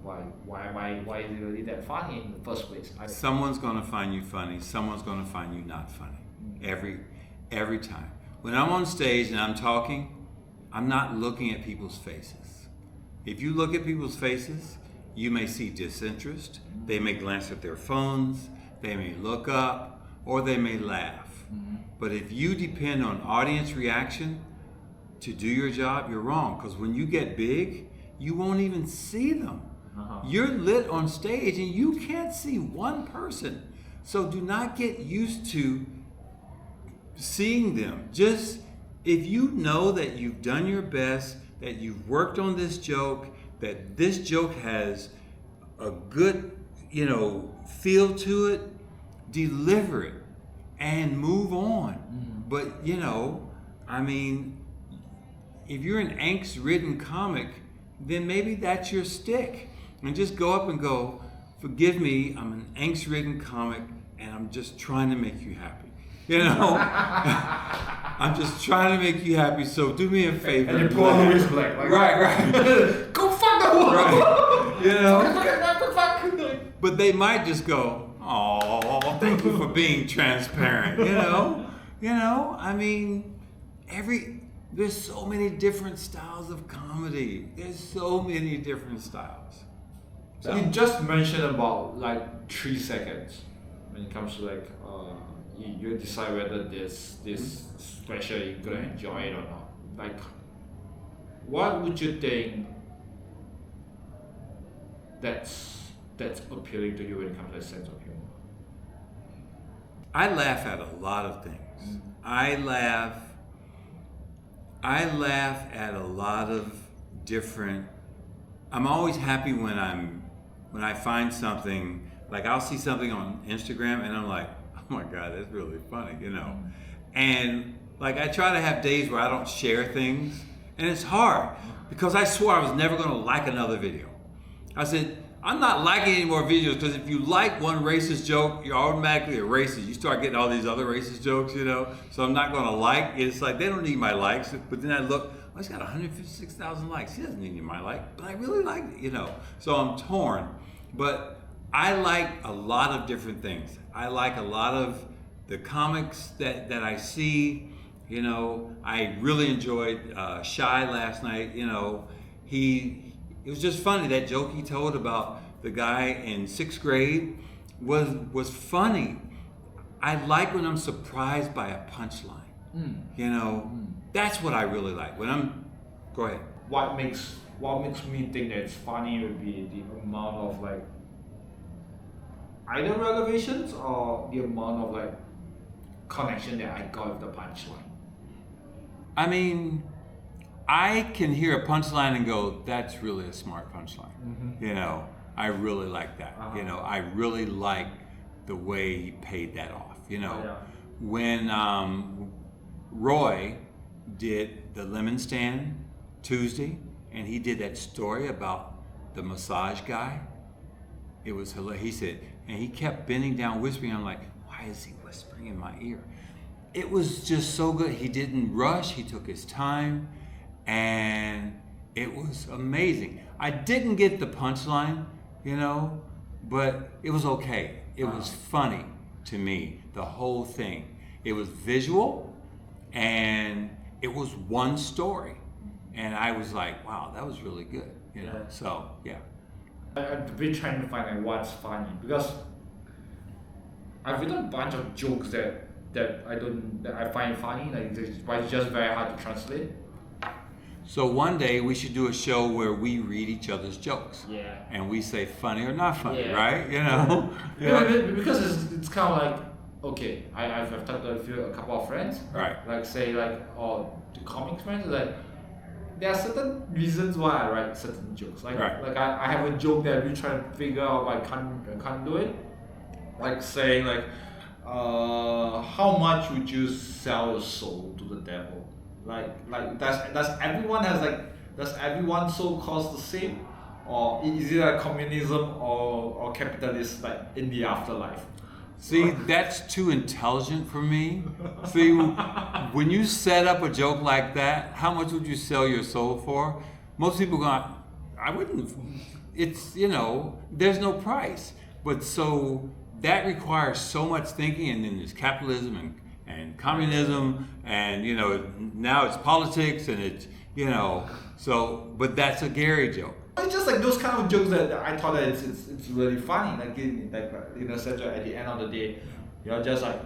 Like, why is it really that funny in the first place? Someone's gonna find you funny. Someone's gonna find you not funny. Every time. When I'm on stage and I'm talking, I'm not looking at people's faces. If you look at people's faces, you may see disinterest. They may glance at their phones. They may look up, or they may laugh. But if you depend on audience reaction to do your job, you're wrong. Because when you get big, you won't even see them. You're lit on stage and you can't see one person. So do not get used to seeing them. Just if you know that you've done your best, that you've worked on this joke, that this joke has a good, feel to it, deliver it and move on. But, if you're an angst-ridden comic, then maybe that's your stick. And just go up and go, forgive me, I'm an angst-ridden comic and I'm just trying to make you happy. I'm just trying to make you happy, so do me a favor. And you pull on Louis Black. Like, right. Go fuck the world! Right. But they might just go, oh, thank you for being transparent, there's so many different styles of comedy. There's so many different styles. So, you just mentioned about 3 seconds when it comes to you decide whether this special you're gonna enjoy it or not. What would you think that's appealing to you when it comes to a sense of humor? I laugh at a lot of things. I laugh at a lot of different. I'm always happy when I find something, I'll see something on Instagram and I'm like, oh my God, that's really funny, And I try to have days where I don't share things, and it's hard because I swore I was never gonna like another video. I said, I'm not liking any more videos because if you like one racist joke, you're automatically a racist. You start getting all these other racist jokes, So I'm not gonna like. It's like they don't need my likes. But then I look, oh, it's got 156,000 likes. He doesn't need my like, but I really like it, So I'm torn. But I like a lot of different things. I like a lot of the comics that I see. I really enjoyed Shy last night. It was just funny. That joke he told about the guy in 6th grade was funny. I like when I'm surprised by a punchline. That's what I really like. Go ahead. What makes me think that it's funny would be the amount of either revelations or the amount of like connection that I got with the punchline. I mean, I can hear a punchline and go, that's really a smart punchline. You know, I really like that. You know, I really like the way he paid that off. You know, when Roy did the lemon stand Tuesday, and he did that story about the massage guy, it was hilarious. He said, and he kept bending down, whispering. I'm like, why is he whispering in my ear? It was just so good. He didn't rush. He took his time, and it was amazing. I didn't get the punchline, you know, but it was okay. It was funny to me, the whole thing. It was visual, and it was one story. And I was like, wow, that was really good, you know. So, yeah. I've been trying to find like what's funny, because I've written a bunch of jokes that I find funny, but it's just very hard to translate. So one day we should do a show where we read each other's jokes. Yeah. And we say funny or not funny, right? You know? Because it's kind of like, okay, I've talked to a couple of friends. Right. Like say like, oh, the comics friends, like there are certain reasons why I write certain jokes. Like I have a joke that we try to figure out, but I can't do it. Like saying like, how much would you sell your soul to the devil? Like does everyone's soul cost the same, or is it like communism or capitalist, like in the afterlife? See, that's too intelligent for me. See, when you set up a joke like that, how much would you sell your soul for? Most people go, I wouldn't. It's, you know, there's no price. But so that requires so much thinking, and then there's capitalism and communism, and you know, now it's politics, and it's, you know, so, but that's a Gary joke. It's just like those kind of jokes that I thought that it's really funny, like in a sense that at the end of the day, you're just like,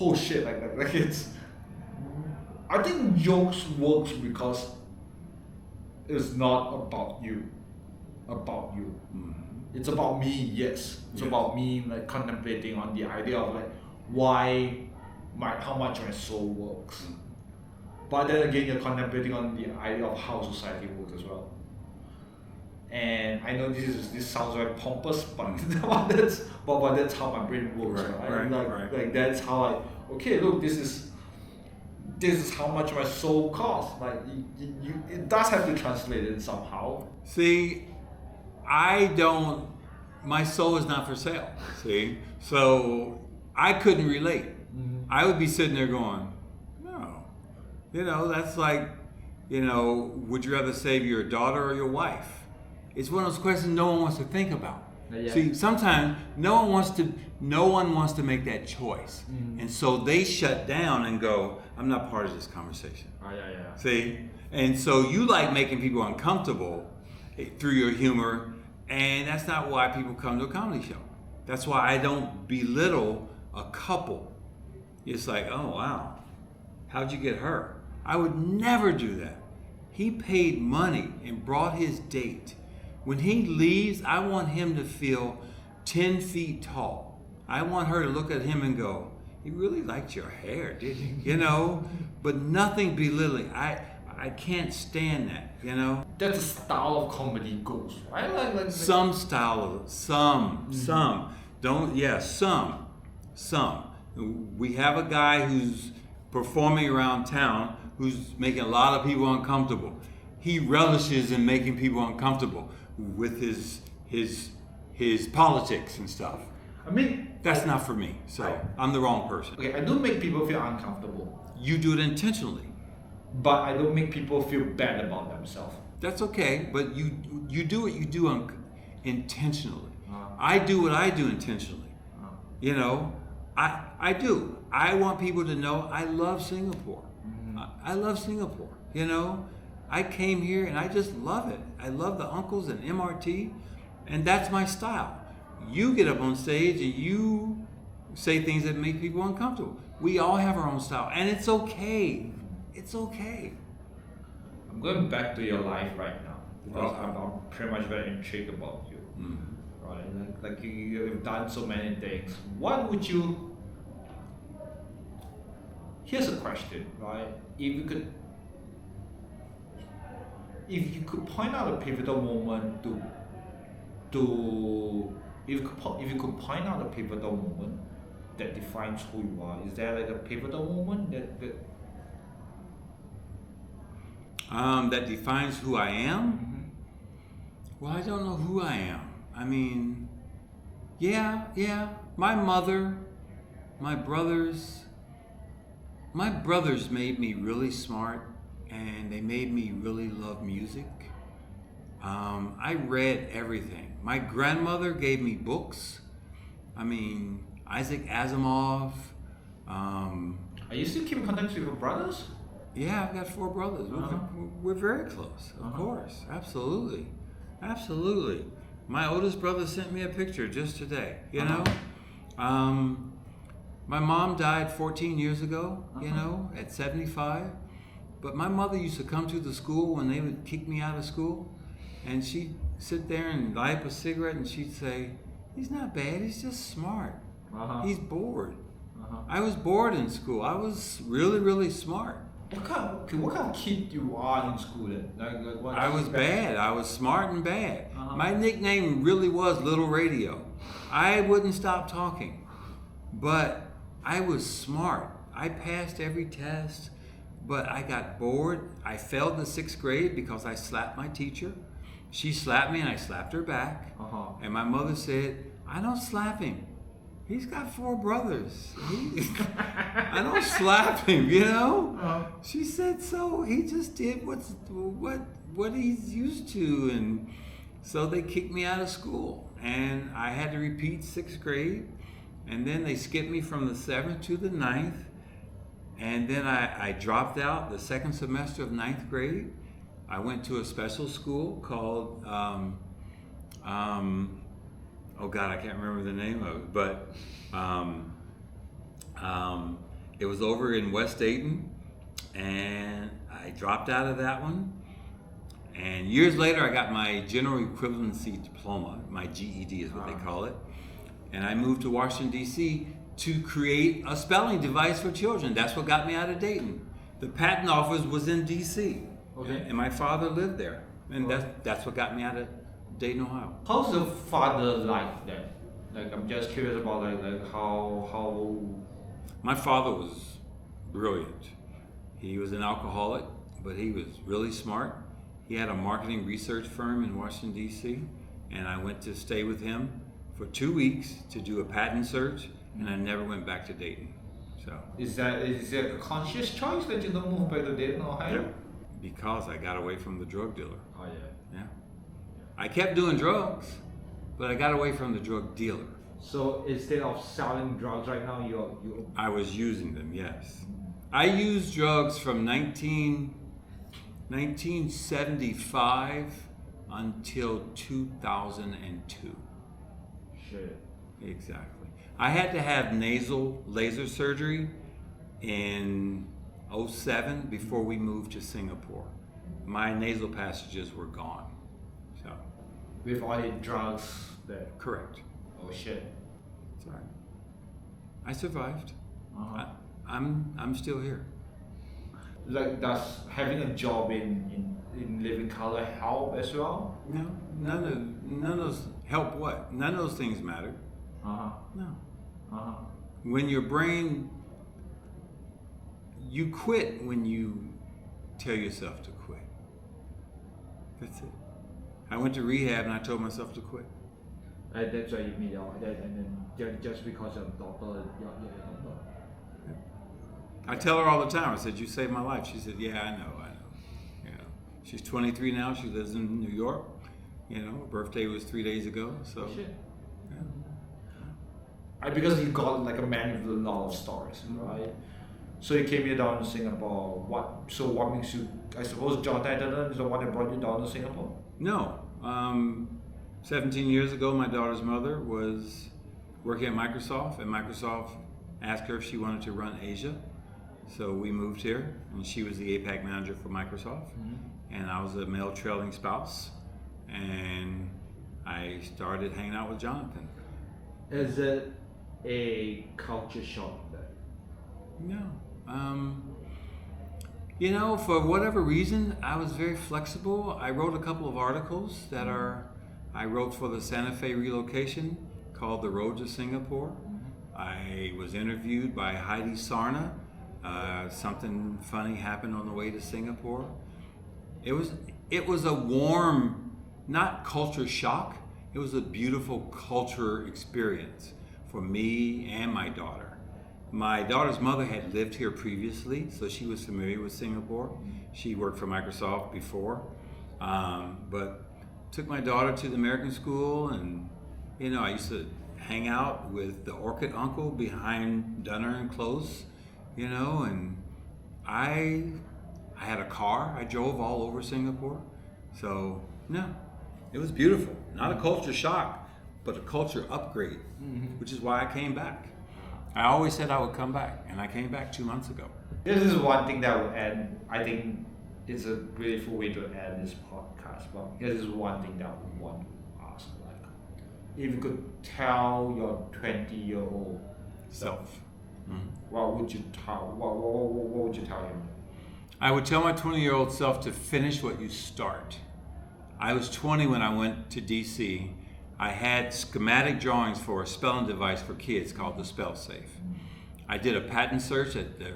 oh shit, like it's. I think jokes works because it's not about you. It's about me, yes. It's about me like contemplating on the idea of like how much my soul works. But then again, you're contemplating on the idea of how society works as well. And I know this sounds very pompous, but that's how my brain works. Like that's how okay, look, this is how much my soul costs. Like it does have to translate it somehow. See, my soul is not for sale. See, so I couldn't relate. I would be sitting there going, no, you know, that's like, you know, would you rather save your daughter or your wife? It's one of those questions no one wants to think about. Yeah. See, sometimes no one wants to make that choice, and so they shut down and go, I'm not part of this conversation. See, and so you like making people uncomfortable through your humor, and that's not why people come to a comedy show. That's why I don't belittle a couple. It's like, oh wow, how'd you get her? I would never do that. He paid money and brought his date. When he leaves, I want him to feel 10 feet tall. I want her to look at him and go, he really liked your hair, did he? You know, but nothing belittling. I can't stand that, you know? That's a style of comedy goes, right? Like some style of, some. We have a guy who's performing around town who's making a lot of people uncomfortable. He relishes in making people uncomfortable with his politics and stuff. I mean, that's not for me. So I'm the wrong person. Okay, I do make people feel uncomfortable. You do it intentionally. But I don't make people feel bad about themselves. That's okay, but you do what you do intentionally. I do what I do intentionally. You know, I do. I want people to know I love Singapore. I love Singapore. You know, I came here and I just love it. I love the uncles and MRT, and that's my style. You get up on stage and you say things that make people uncomfortable. We all have our own style, and it's okay. It's okay. I'm going back to your life right now because I'm pretty much very intrigued about you. right? Like you've done so many things. What would you? Here's a question, right? If you could point out a pivotal moment if you could point out a pivotal moment that defines who you are, is there like a pivotal moment that that defines who I am? Mhm. Well, I don't know who I am. I mean, yeah. My mother, my brothers made me really smart, and they made me really love music. I read everything. My grandmother gave me books. I mean, Isaac Asimov. are you still keeping contact with your brothers? Yeah, I've got 4 brothers. We're very close, of course. Absolutely. My oldest brother sent me a picture just today, you know? My mom died 14 years ago, you know, at 75. But my mother used to come to the school when they would kick me out of school, and she'd sit there and light up a cigarette, and she'd say, "He's not bad, he's just smart. He's bored." I was bored in school. I was really, really smart. What kind of kid you are in school then? Like what? I was bad. I was smart and bad. My nickname really was Little Radio. I wouldn't stop talking, but I was smart. I passed every test, but I got bored. I failed the 6th grade because I slapped my teacher. She slapped me and I slapped her back. And my mother said, "I don't slap him. He's got 4 brothers. I don't slap him, you know?" She said, "So he just did what he's used to." And so they kicked me out of school, and I had to repeat 6th grade, and then they skipped me from the 7th to the 9th, and then I dropped out the 2nd semester of 9th grade. I went to a special school called oh God, I can't remember the name of it, but it was over in West Dayton, and I dropped out of that one. And years later, I got my general equivalency diploma, my GED is what they call it, and I moved to Washington, D.C. to create a spelling device for children. That's what got me out of Dayton. The patent office was in D.C., and my father lived there, and that's what got me out of Dayton, Ohio. How's the father like then? Like I'm just curious about like how. My father was brilliant. He was an alcoholic, but he was really smart. He had a marketing research firm in Washington, D.C., and I went to stay with him for 2 weeks to do a patent search, and I never went back to Dayton. So Is it a conscious choice that you don't move back to Dayton, Ohio? because I got away from the drug dealer. Oh yeah. Yeah. I kept doing drugs, but I got away from the drug dealer. So instead of selling drugs right now, you. I was using them, yes. I used drugs from 1975 until 2002. Shit. Exactly. I had to have nasal laser surgery in 2007 before we moved to Singapore. My nasal passages were gone. So, With all the drugs that. correct. Oh shit. It's all right. I survived. Uh-huh. I'm still here. Like does having a job in living color help as well? No, none of those help. What? None of those things matter. No. When your brain, you quit when you tell yourself to quit. That's it. I went to rehab and I told myself to quit. That's why you meet all that, and then just because you're a doctor, you're a doctor. I tell her all the time. I said, "You saved my life." She said, "Yeah, I know. You know, she's 23 now. She lives in New York. You know, her birthday was 3 days ago. So, Shit. yeah. Because you got like a man with a lot of stories, right? So you came here down to Singapore. What makes you? I suppose John Dayton is the one that brought you down to Singapore. No. 17 years ago, my daughter's mother was working at Microsoft, and Microsoft asked her if she wanted to run Asia. So we moved here, and she was the APAC manager for Microsoft, and I was a male trailing spouse, and I started hanging out with Jonathan. Is it a culture shock then? No. You know, for whatever reason, I was very flexible. I wrote a couple of articles I wrote for the Santa Fe relocation called The Road to Singapore. I was interviewed by Heidi Sarna. Something funny happened on the way to Singapore. It was a warm, not culture shock. It was a beautiful culture experience for me and my daughter. My daughter's mother had lived here previously, so she was familiar with Singapore. She worked for Microsoft before, but took my daughter to the American school, and you know, I used to hang out with the Orchid Uncle behind Dunner and Close, you know, and I had a car. I drove all over Singapore, so no, it was beautiful. Not a culture shock, but a culture upgrade, which is why I came back. I always said I would come back, and I came back 2 months ago. This is one thing that will end. I think it's a beautiful way to end this podcast. But this is one thing that I want to ask. Like, if you could tell your 20-year-old Self. what would you tell? What would you tell him? I would tell my 20-year-old self to finish what you start. I was 20 when I went to DC. I had schematic drawings for a spelling device for kids called the Spell Safe. I did a patent search at the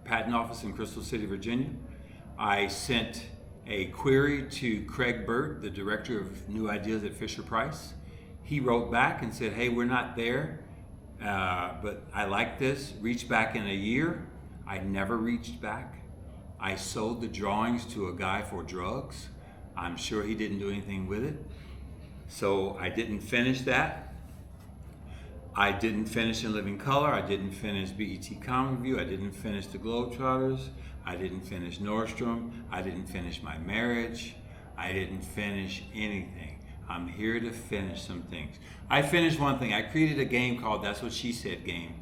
patent office in Crystal City, Virginia. I sent a query to Craig Burt, the director of New Ideas at Fisher-Price. He wrote back and said, hey, we're not there, but I like this. Reach back in a year. I never reached back. I sold the drawings to a guy for drugs. I'm sure he didn't do anything with it. So I didn't finish that. I didn't finish In Living Color. I didn't finish BET Comic View. I didn't finish The Globetrotters. I didn't finish Nordstrom. I didn't finish my marriage. I didn't finish anything. I'm here to finish some things. I finished one thing. I created a game called That's What She Said game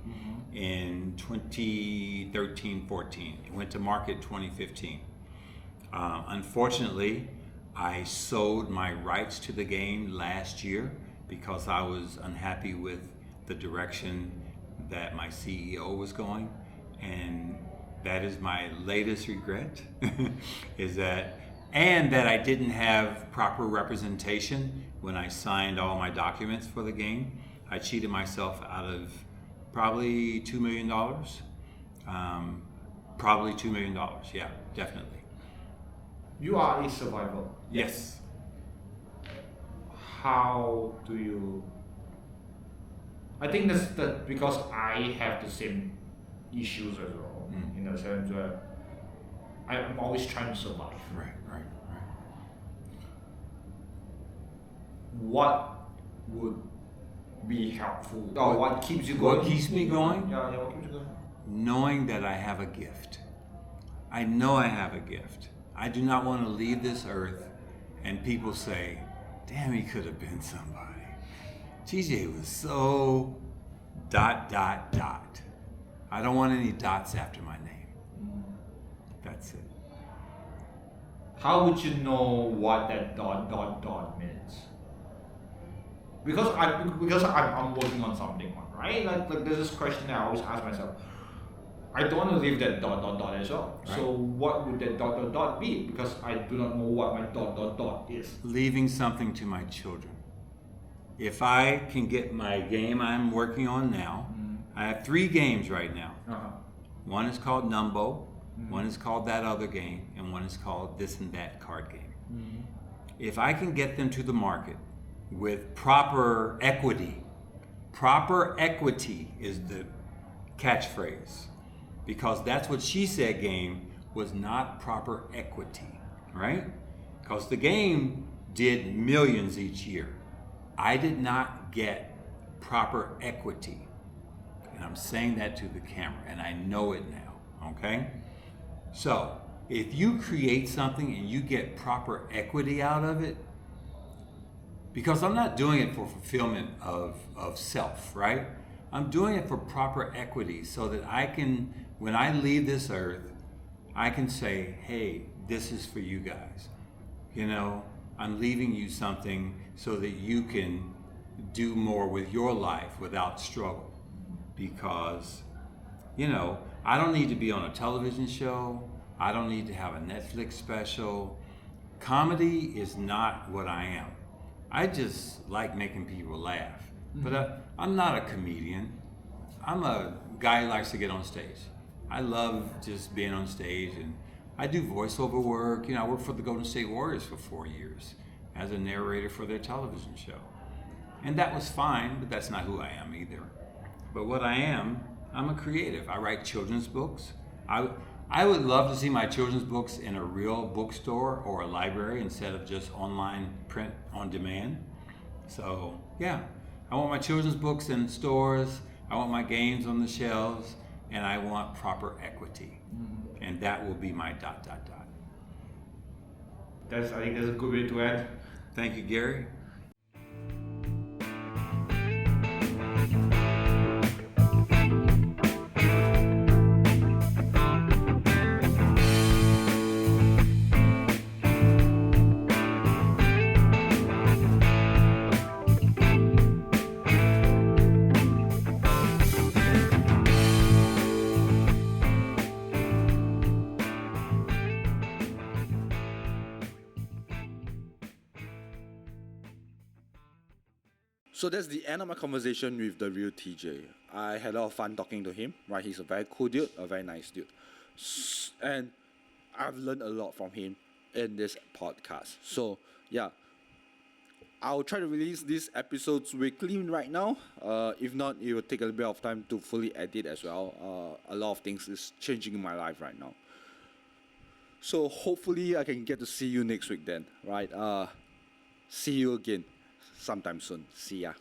in 2013-14. It went to market 2015. Unfortunately, I sold my rights to the game last year because I was unhappy with the direction that my CEO was going, and that is my latest regret is that I didn't have proper representation when I signed all my documents for the game. I cheated myself out of probably $2 million. Probably $2 million, yeah, definitely. You are a survivor. Yes. How do you? I think that's because I have the same issues as well. In the sense that I'm always trying to survive. Right. What would be helpful? Or what keeps you going? What keeps me going? Yeah, what keeps you going? Knowing that I have a gift. I know I have a gift. I do not want to leave this earth and people say, damn, he could have been somebody. TJ was so ... I don't want any dots after my name. That's it. How would you know what that ... means? Because I'm working on something, right? Like there's this question I always ask myself. I don't want to leave that ... as well. Right. So what would that ... be? Because I do not know what my ... is. Leaving something to my children. If I can get my game I'm working on now, I have 3 games right now. One is called Numbo, one is called That Other Game, and one is called This and That Card Game. If I can get them to the market with proper equity is the catchphrase. Because That's What She Said game was not proper equity, right? Because the game did millions each year. I did not get proper equity. And I'm saying that to the camera, and I know it now, okay? So, if you create something and you get proper equity out of it, because I'm not doing it for fulfillment of self, right? I'm doing it for proper equity so that I can, when I leave this earth, I can say, hey, this is for you guys. You know, I'm leaving you something so that you can do more with your life without struggle. Because, I don't need to be on a television show. I don't need to have a Netflix special. Comedy is not what I am. I just like making people laugh. But I'm not a comedian. I'm a guy who likes to get on stage. I love just being on stage, and I do voiceover work. I worked for the Golden State Warriors for 4 years as a narrator for their television show. And that was fine, but that's not who I am either. But what I am, I'm a creative. I write children's books. I would love to see my children's books in a real bookstore or a library instead of just online print on demand. So yeah, I want my children's books in stores. I want my games on the shelves, and I want proper equity. And that will be my ... I think that's a good way to end. Thank you, Gary. So that's the end of my conversation with the real TJ. I had a lot of fun talking to him, right? He's a very cool dude, a very nice dude. And I've learned a lot from him in this podcast. So, yeah. I'll try to release these episodes weekly right now. If not, it will take a little bit of time to fully edit as well. A lot of things is changing in my life right now. So hopefully I can get to see you next week then, right? See you again sometime soon. See ya.